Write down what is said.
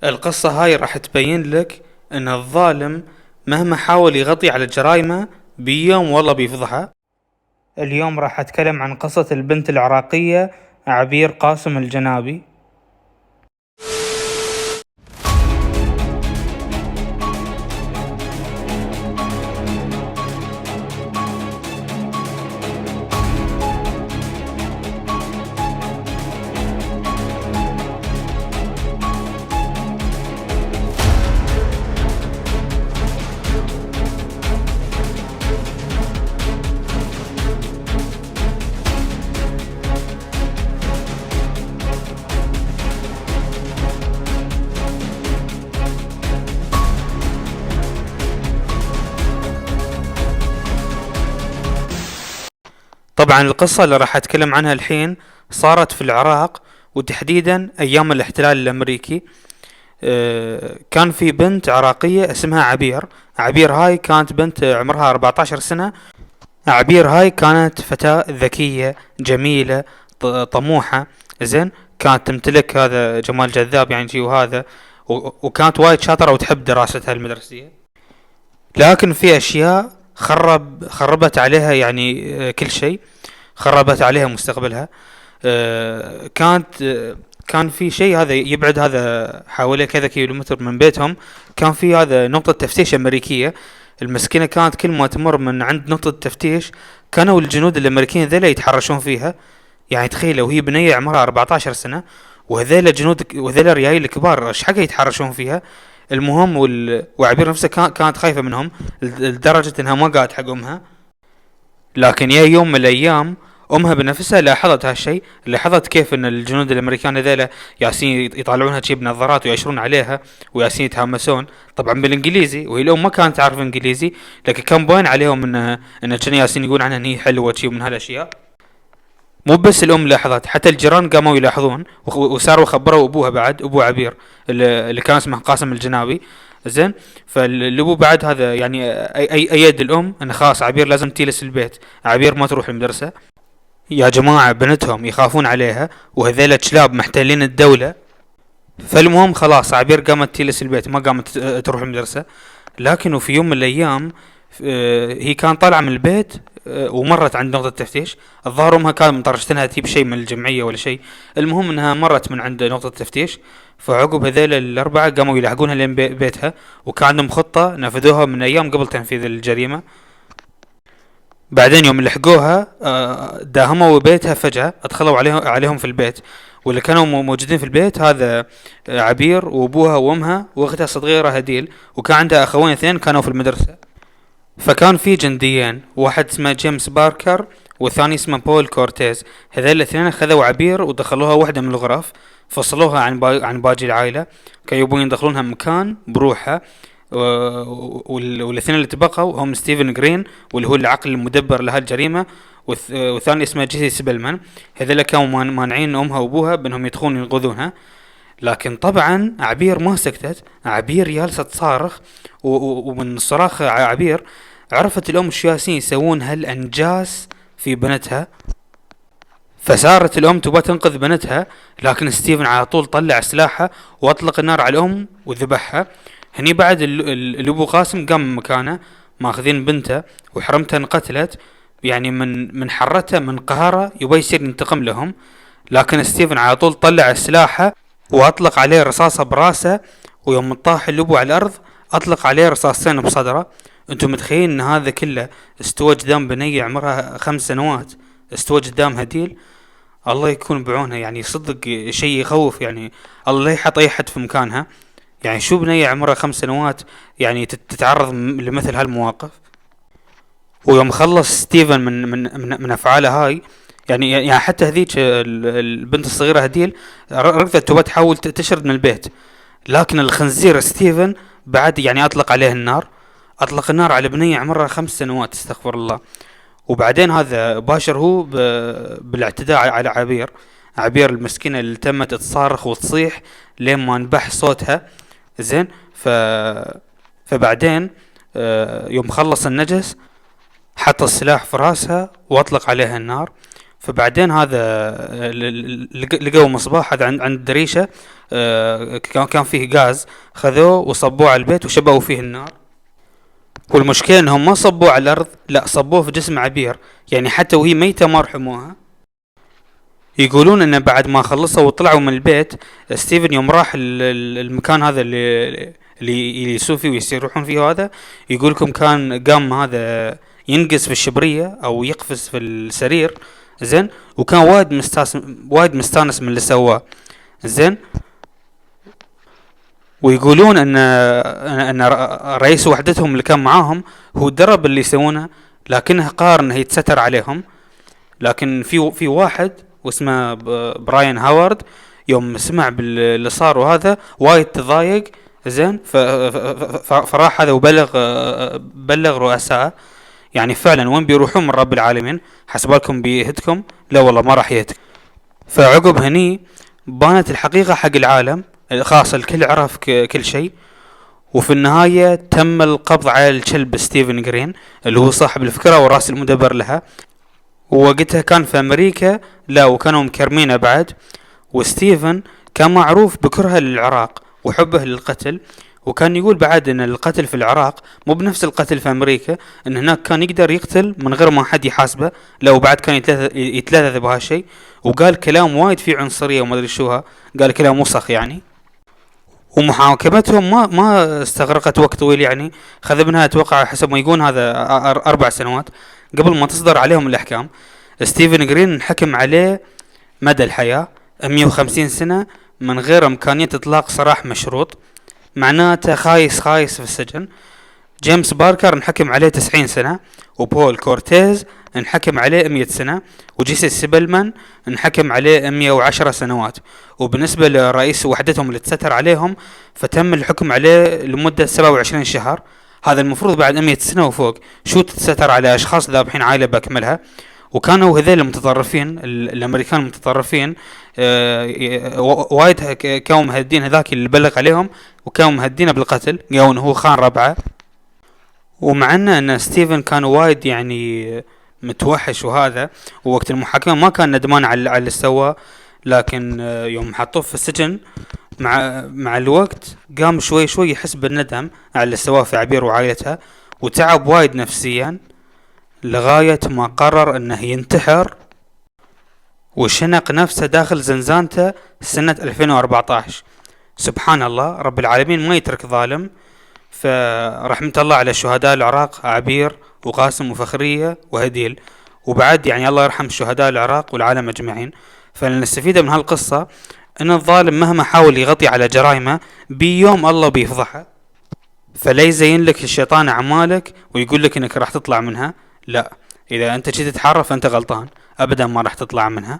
القصة هاي راح تبين لك ان الظالم مهما حاول يغطي على جرايمه بيوم والله بيفضحها. اليوم راح اتكلم عن قصة البنت العراقية عبير قاسم الجنابي. طبعا القصة اللي راح اتكلم عنها الحين صارت في العراق، وتحديدا ايام الاحتلال الامريكي. كان في بنت عراقية اسمها عبير. عبير هاي كانت بنت عمرها 14 سنة. عبير هاي كانت فتاة ذكية جميلة طموحة. زين، كانت تمتلك هذا جمال جذاب يعني شي وهذا، وكانت وايد شاطرة وتحب دراستها المدرسية. لكن في اشياء خربت عليها يعني كل شيء، خربت عليها مستقبلها. كان في شيء هذا يبعد هذا حوالي كذا كيلومتر من بيتهم. كان في هذا نقطة تفتيش أمريكية. المسكينة كانت كل ما تمر من عند نقطة تفتيش كانوا الجنود الأمريكيين ذيلا يتحرشون فيها. يعني تخيلوا وهي بنية عمرها 14 سنة، وهذيلا جنود وهذيلا ريايل كبار ايش حق يتحرشون فيها. المهم وعبير نفسها كانت خايفة منهم لدرجة انها ما قالت حق امها. لكن يا يوم من الايام امها بنفسها لاحظت هالشيء، لاحظت كيف ان الجنود الامريكان هذيلا ياسين يطالعونها شي بنظارات ويأشرون عليها وياسين يتهامسون طبعا بالانجليزي، وهي الام ما كانت تعرف انجليزي، لكن كان باين عليهم ان كان ياسين يقول عنها ان هي حلوه شي من هالاشياء. مو بس الام لاحظت، حتى الجيران قاموا يلاحظون وصاروا خبروا ابوها بعد، ابو عبير اللي كان اسمه قاسم الجنابي. زين، فالابو بعد هذا يعني ايد الام ان خلاص عبير لازم تجلس البيت، عبير ما تروح المدرسه. يا جماعه بنتهم يخافون عليها وهذيلا كلاب محتلين الدوله. فالمهم خلاص عبير قامت تجلس البيت، ما قامت تروح المدرسه. لكن وفي يوم من الايام هي كان طالعه من البيت، ومرت عند نقطة تفتيش. الظاهر امها كانت مطرشت انها تجيب شيء من الجمعية ولا شيء. المهم انها مرت من عند نقطة تفتيش، فعقب هذيل الاربعة قاموا يلحقونها لين بيتها، وكان عندهم خطة نفذوها من ايام قبل تنفيذ الجريمة. بعدين يوم لحقوها داهموا بيتها فجأة، ادخلوا عليهم في البيت. واللي كانوا موجودين في البيت هذا عبير وابوها وامها واختها الصغيرة هديل، وكان عندها اخوين اثنين كانوا في المدرسة. فكان في جنديين، واحد اسمه جيمس باركر والثاني اسمه بول كورتيز. هذول الاثنين خذوا عبير ودخلوها واحدة من الغرف، فصلوها عن باقي العائلة. كانوا يبون يدخلونها مكان بروحها. والاثنين اللي تبقوا هم ستيفن جرين واللي هو العقل المدبر لهالجريمة، والثاني اسمه جيسي سبلمان. هذول كانوا مانعين امها وابوها بانهم يدخلون ينقذونها. لكن طبعا عبير ما سكتت، عبير جالسة تصارخ. ومن صراخ عبير عرفت الام شو ياسين يسوون هالانجاس في بنتها. فصارت الام تبغى تنقذ بنتها، لكن ستيفن على طول طلع سلاحه واطلق النار على الام وذبحها. هني بعد الابو قاسم قام من مكانه ماخذين بنته وحرمتها انقتلت، يعني من حرتها من قهرها يبغى يصير ينتقم لهم. لكن ستيفن على طول طلع سلاحه واطلق عليه رصاصة براسه، ويوم طاح الابو على الارض اطلق عليه رصاصتين بصدره. انتم متخيلين ان هذا كله استوى قدام بنية عمرها 5 سنوات، استوى قدام هديل. الله يكون بعونها، يعني صدق شيء يخوف. يعني الله لا يحط اي حد في مكانها. يعني شو بنية عمرها 5 سنوات يعني تتعرض لمثل هالمواقف. ويوم خلص ستيفن من افعاله هاي، يعني حتى هذيك البنت الصغيرة هديل ركضت تبغى تحاول تشرد من البيت، لكن الخنزير ستيفن بعد يعني اطلق عليه النار، اطلق النار على بنية عمرها 5 سنوات، استغفر الله. وبعدين هذا باشر هو بالاعتداء على عبير. عبير المسكينة اللي تمت تصارخ وتصيح لين ما انبح صوتها. زين، فبعدين يوم خلص النجس حط السلاح في راسها واطلق عليها النار. فبعدين هذا لقوا مصباح هذا عند الدريشة. كان فيه غاز، خذوه وصبوه على البيت وشبهوا فيه النار. والمشكلة انهم ما صبوه على الارض، لا صبوه في جسم عبير، يعني حتى وهي ميتة ما رحموها. يقولون ان بعد ما خلصوا وطلعوا من البيت، ستيفن يوم راح المكان هذا اللي يسوون فيه ويروحون فيه هذا، يقولكم كان قام هذا ينقز في الشبرية او يقفز في السرير، زين، وكان وايد مستانس من اللي سواه، زين. ويقولون ان رئيس وحدتهم اللي كان معاهم هو درب اللي يسوونه، لكنه قرر انه يتستر عليهم. لكن في واحد واسمه براين هاورد، يوم سمع باللي صار وهذا وايد تضايق، زين. فراح هذا وبلغ بلغ رؤساء. يعني فعلا وين بيروحون من رب العالمين؟ حسبالكم بيهتكم؟ لا والله ما راح يهتك. فعقب هني بانت الحقيقة حق العالم، خلاص الكل عرف كل شيء. وفي النهاية تم القبض على الكلب ستيفن جرين اللي هو صاحب الفكرة وراس المدبر لها. ووقتها كان في أمريكا، لا وكانوا مكرمينه بعد. وستيفن كان معروف بكرهه للعراق وحبه للقتل، وكان يقول بعد ان القتل في العراق مو بنفس القتل في امريكا، ان هناك كان يقدر يقتل من غير ما حد يحاسبه، لو بعد كان يتلذذ بهالشيء. وقال كلام وايد فيه عنصرية وما ادري شوها، قال كلام وسخ يعني. ومحاكمتهم ما استغرقت وقت طويل، يعني خذ منها اتوقع حسب ما يقول هذا 4 سنوات قبل ما تصدر عليهم الاحكام. ستيفن جرين حكم عليه مدى الحياة 150 سنة من غير امكانية اطلاق سراح مشروط، معناته خايس في السجن. جيمس باركر انحكم عليه 90 سنة، وبول كورتيز انحكم عليه 100 سنة، وجيسي سيبلمان انحكم عليه 110 سنوات. وبالنسبة لرئيس وحدتهم اللي تستر عليهم، فتم الحكم عليه لمدة 27 شهر. هذا المفروض بعد 100 سنة وفوق، شو تتستر على أشخاص ذابحين عائلة بأكملها. وكانوا هذيل المتطرفين الأمريكان المتطرفين وايد كانوا مهدين هذاك اللي بلغ عليهم، وكانوا مهدينه بالقتل، قالوا انه هو خان ربعه. ومع ان ستيفن كان وايد يعني متوحش وهذا، ووقت المحاكمة ما كان ندمان على اللي سواه، لكن يوم حطوه في السجن مع الوقت قام شوي يحس بالندم على اللي سواه في عبير وعائلتها، وتعب وايد نفسيا لغاية ما قرر انه ينتحر وشنق نفسه داخل زنزانته سنة 2014. سبحان الله، رب العالمين ما يترك ظالم. فرحمة الله على شهداء العراق عبير وقاسم وفخرية وهديل، وبعد يعني الله يرحم شهداء العراق والعالم أجمعين. فنستفيد من هالقصة أن الظالم مهما حاول يغطي على جرائمه بيوم الله بيفضحه. فلا يزين لك الشيطان أعمالك ويقول لك أنك راح تطلع منها، لا، إذا أنت جيت تتحرف فأنت غلطان، أبدا ما راح تطلع منها.